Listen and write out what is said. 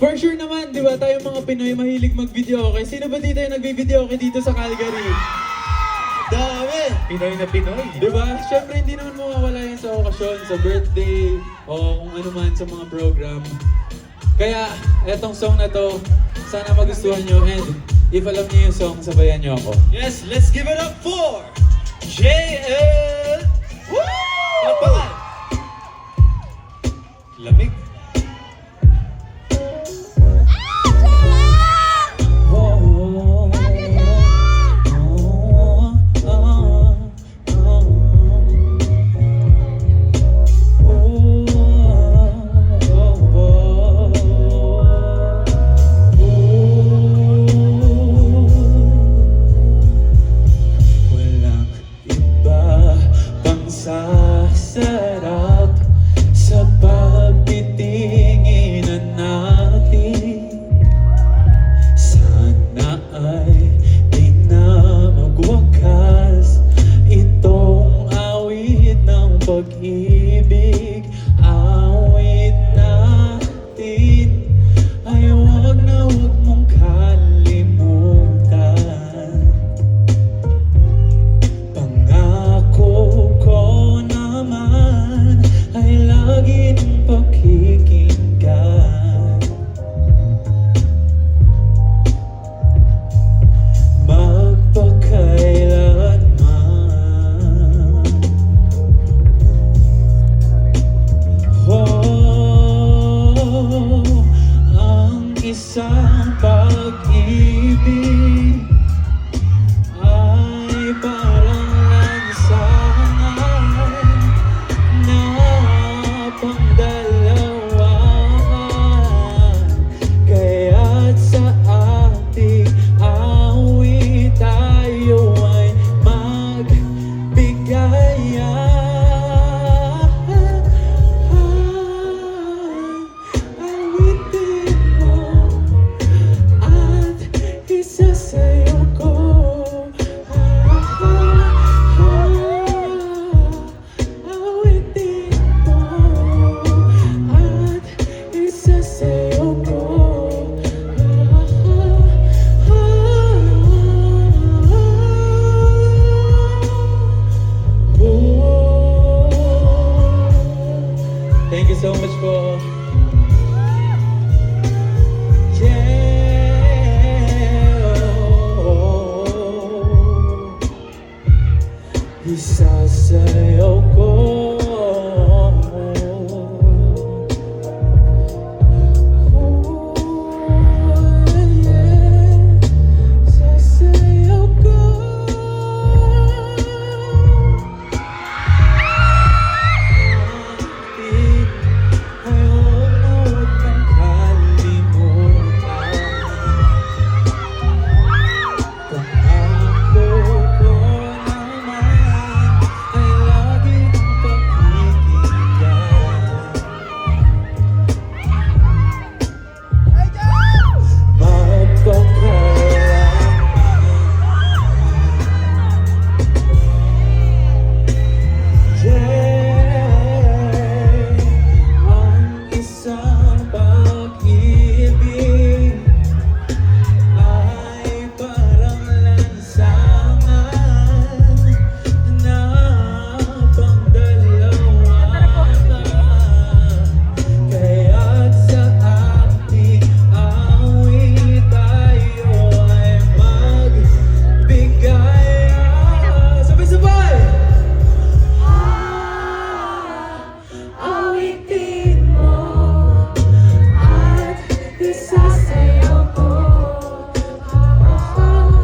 For sure naman, di ba, tayo mga Pinoy mahilig mag-video okay. Sino ba dito yung nag-video okay dito sa Calgary? Dami! Pinoy na Pinoy. Di ba? Siyempre, hindi naman mawawala yan sa okasyon, sa birthday, o kung ano man sa mga program. Kaya, etong song na to, sana magustuhan nyo. And if alam niyo yung song, sabayan nyo ako. Yes, let's give it up for JL! Woo! Palakpakan!